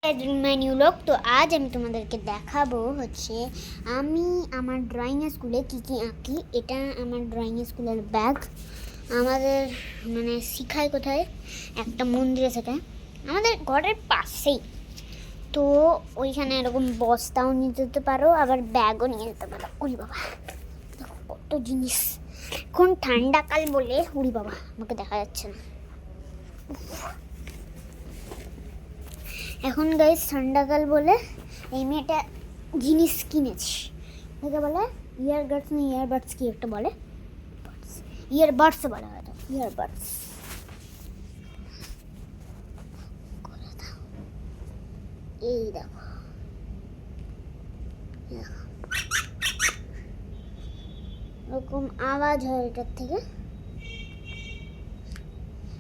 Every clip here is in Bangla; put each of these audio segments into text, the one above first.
মেনু লোক তো আজ আমি তোমাদেরকে দেখাবো হচ্ছে আমি আমার ড্রয়িং স্কুলে কি কি আঁকি। এটা আমার ড্রয়িং স্কুলের ব্যাগ। আমাদের মানে শিখায় কোথায়, একটা মন্দিরে শেখায় আমাদের ঘরের পাশেই। তো ওইখানে এরকম বস্তাও নিয়ে যেতে পারো, আবার ব্যাগও নিয়ে যেতে পারো। উড়ি বাবা, দেখো কত জিনিস। এখন ঠান্ডাকাল বলে উড়ি বাবা আমাকে দেখা যাচ্ছে না। এখন গাইস ঠান্ডাকাল বলে এই মেয়েটা জিনিস কিনেছি। এটাকে বলে ইয়ারবাডস না ইয়ারবাডস কি একটা বলে, ইয়ারবাডস বলা হয়। ইয়ারবাডস এই দেখো এরকম আওয়াজ হয় এটার থেকে।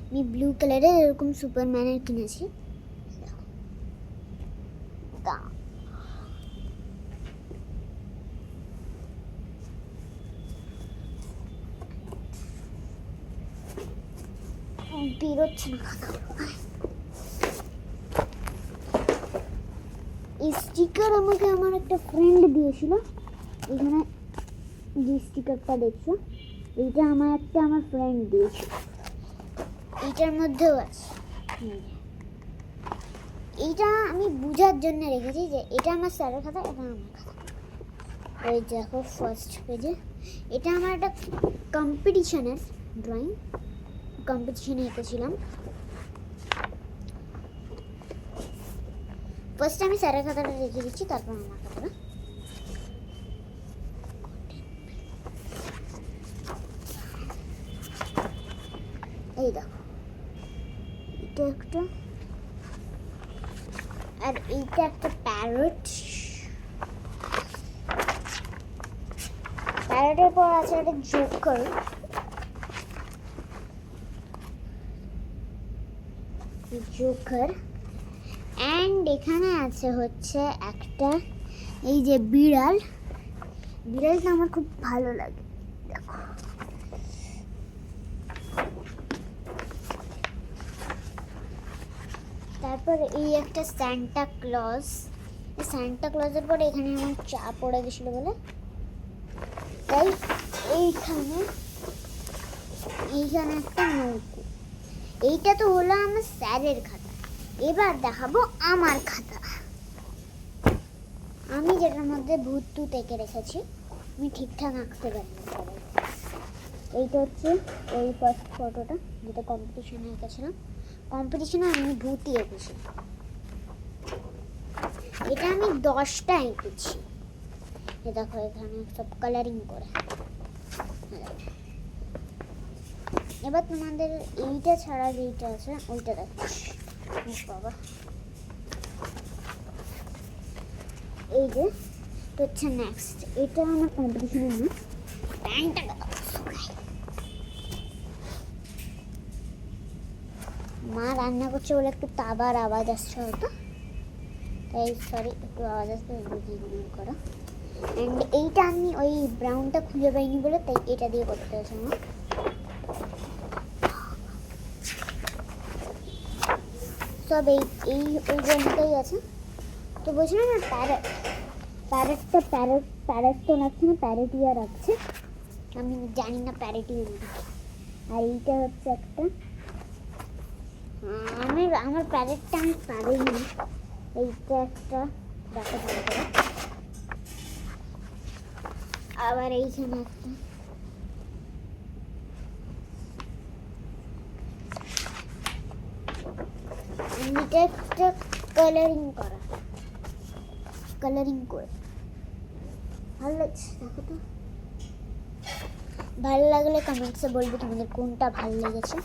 আমি ব্লু কালারের এরকম সুপারম্যানের কিনেছি। বেরোচ্ছে না। এই স্টিকার আমাকে আমার একটা ফ্রেন্ড দিয়েছিল। এখানে যে স্টিকারটা দেখছো, এইটা আমার ফ্রেন্ড দিয়েছিল। এইটার মধ্যেও আছে। এইটা আমি বুঝার জন্য রেখেছি যে এটা আমার স্যারের খাতা, এটা আমার খাতা। ওই দেখো ফার্স্ট পেজে এটা আমার একটা কম্পিটিশনের ড্রয়িং, কম্পিটিশনে এঁকেছিলাম। ফার্স্ট আমি স্যারের খাতাটা রেখে দিচ্ছি, তারপর আমার খাতাটা। এই দেখো এটা একটা, আর এইটা একটা প্যারট। প্যারটের পর আছে একটা জোকার। জোকার অ্যান্ড এখানে আছে হচ্ছে একটা এই যে বিড়াল। বিড়ালটা আমার খুব ভালো লাগে, দেখো। তারপর এই একটা সান্টা ক্লজ। সান্টা ক্লজের পরে এখানে আমার চা পড়ে গেছিলো বলে তাই এইখানে একটা নৌকো। এইটা তো হলো আমার স্যারের খাতা। এবার দেখাবো আমার খাতা, আমি যেটার মধ্যে ভূত টুত এঁকে রেখেছি। আমি ঠিকঠাক আঁকতে পারি না। এইটা হচ্ছে ওই ফার্স্ট ফটোটা যেটা কম্পিটিশনে এঁকেছিলাম। কম্পিটিশনে আমি ভূতই এঁকেছি। এটা আমি 10টা এঁকেছি। এ দেখো এখানে সব কালারিং করে। এবার তোমাদের এইটা ছাড়া যেইটা আছে ওইটা দেখাচ্ছি। বাবা এই যে তো হচ্ছে নেক্সট, এটা আমার কম্পিটিশনের না। প্যান্টটা মা রান্না করছে বলে একটু তাবার আওয়াজ আসছে হয়তো, তাই সরি একটু আওয়াজ আসতে বুঝিয়ে করো। অ্যান্ড এইটা আমি ওই ব্রাউনটা খুঁজে পাইনি বলে তাই এটা দিয়ে করতে হয়েছে আমার। সব এই ওই জন্যটাই আছে। তো বলছিলাম না প্যারেট তো রাখছে না, প্যারেটিয়া রাখছে। আমি জানি না প্যারেটিয়া। আর এইটা হচ্ছে একটা, আমার প্যারেটটা আমি পারিনি। এইটা একটা দেখা ভালো করে। আবার এইখানে একটা, এটা একটা কালারিং করে ভালো লাগছে। দেখো তো, ভালো লাগলে কমেন্টসে বলবে তোমাদের কোনটা ভালো লেগেছে।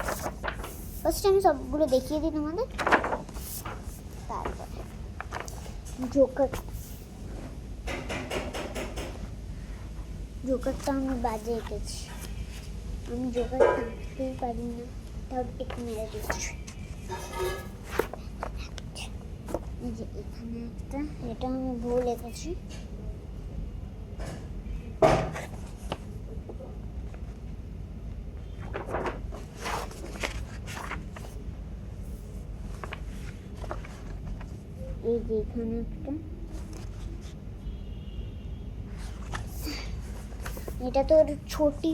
ফার্স্ট আমি সবগুলো দেখিয়ে দিই তোমাদের। তারপরে জোকারটা আমি বাজে এঁকেছি। আমি জোকারটা আঁকতেই পারি না, তাও একটু মেরে দিচ্ছি। এই যে এখানে একটা, এটা আমি ভুল এঁকেছি। এই যে এখানে একটা, এটা তো ছোটি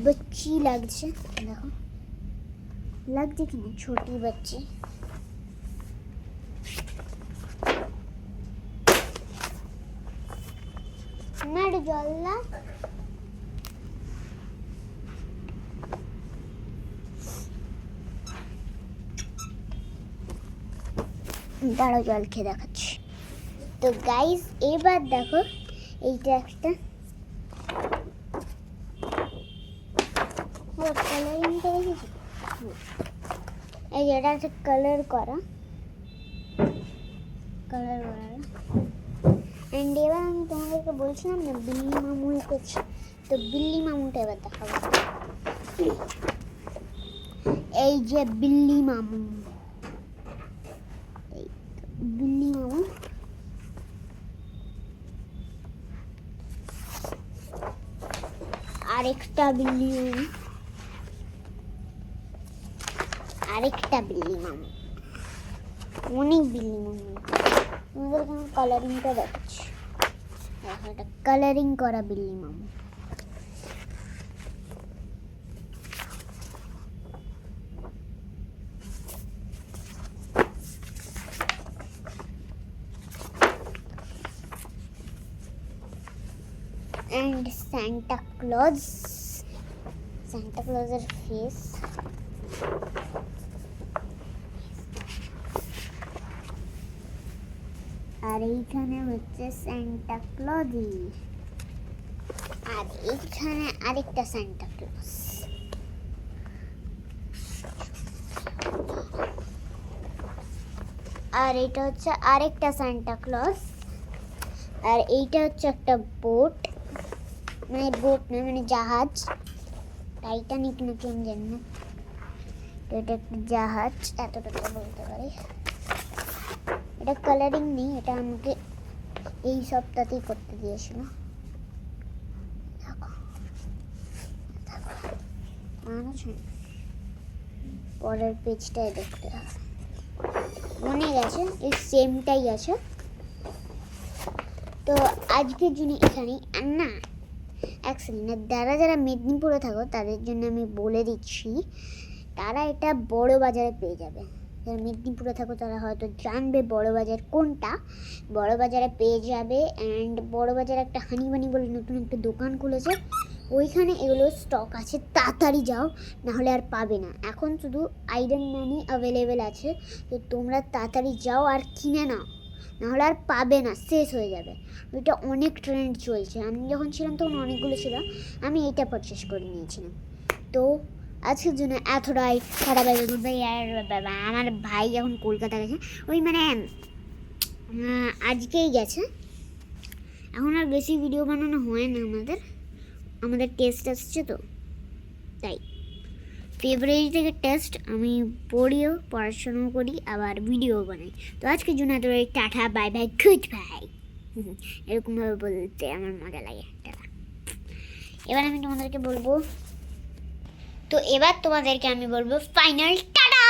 बच्ची লাগছে, দেখো লাগছে কি না ছোটি बच्ची। না রে জল না, দাঁড়াও জল খেয়ে দেখাচ্ছি। তো গাইস এবার দেখো এইটা একটা কালারিংটা দেখেছি, এই যে এটা একটা কালার করা অ্যান্ড এবার আমি তোমাদেরকে বলছিলাম না বিল্লি মামু করছি, তো বিল্লি মামুটা এবার দেখাবো। এই যে বিল্লি মামু, বিল্লি মামু আরেকটা বিল্লি মামু, আরেকটা বিল্লি মামু, অনেক বিল্লি মামু। তোমাদেরকে আমি কালারিংটা দেখাচ্ছি, দেখো এটা কালারিং করা বিল্লি মামু। And Santa Claus's face, আর এইখানে হচ্ছে সান্টা ক্লজি, আর এইখানে আরেকটা সান্টা ক্লজ, আর এটা হচ্ছে আরেকটা সান্টা ক্লজ, আর এইটা হচ্ছে একটা বোট, মানে বোট না মানে জাহাজ, টাইটানিক নাকি আমি জানি না, এটা একটা জাহাজ এতটুকু বলতে পারি। এটা কালারিং নেই, এটা আমাকে এই সপ্তাহতেই করতে দিয়েছিল। পরের পেজটাই দেখতে হবে, মনে গেছে এই সেমটাই আছে। তো আজকের জন্য এখানেই, না এক সেকেন্ড, যারা মেদিনীপুরে থাকো তাদের জন্য আমি বলে দিচ্ছি, তারা এটা বড় বাজারে পেয়ে যাবে। যারা মেদিনীপুরে থাকো তারা হয়তো জানবে বড় বাজার কোনটা, বড় বাজারে পেয়ে যাবে। অ্যান্ড বড় বাজারে একটা হানিবানি বলে নতুন একটা দোকান খুলেছে, ওইখানে এগুলো স্টক আছে, তাড়াতাড়ি যাও নাহলে আর পাবে না। এখন শুধু আয়রন ম্যানই অ্যাভেলেবেল আছে, তো তোমরা তাড়াতাড়ি যাও আর কিনে নাও, নাহলে আর পাবে না, শেষ হয়ে যাবে। ওইটা অনেক ট্রেন্ড চলছে, আমি যখন ছিলাম তখন অনেকগুলো ছিল, আমি এইটা পারচেস করে নিয়েছিলাম। তো আজকের জন্য এতটাই, টাটা বাই বাই। আর আমার ভাই এখন কলকাতা গেছে, ওই মানে আজকেই গেছে, এখন আর বেশি ভিডিও বানানো হয় না, আমাদের টেস্ট আসছে তো তাই। ফেব্রুয়ারি থেকে টেস্ট, আমি পড়াশোনাও করি আবার ভিডিও বানাই। তো আজকের জন্য এতটাই, tata bye bye good bye, এরকমভাবে বলতে আমার মজা লাগে, টাটা। এবার আমি তোমাদেরকে বলবো, তো এবার তোমাদেরকে আমি বলবো ফাইনাল টাটা।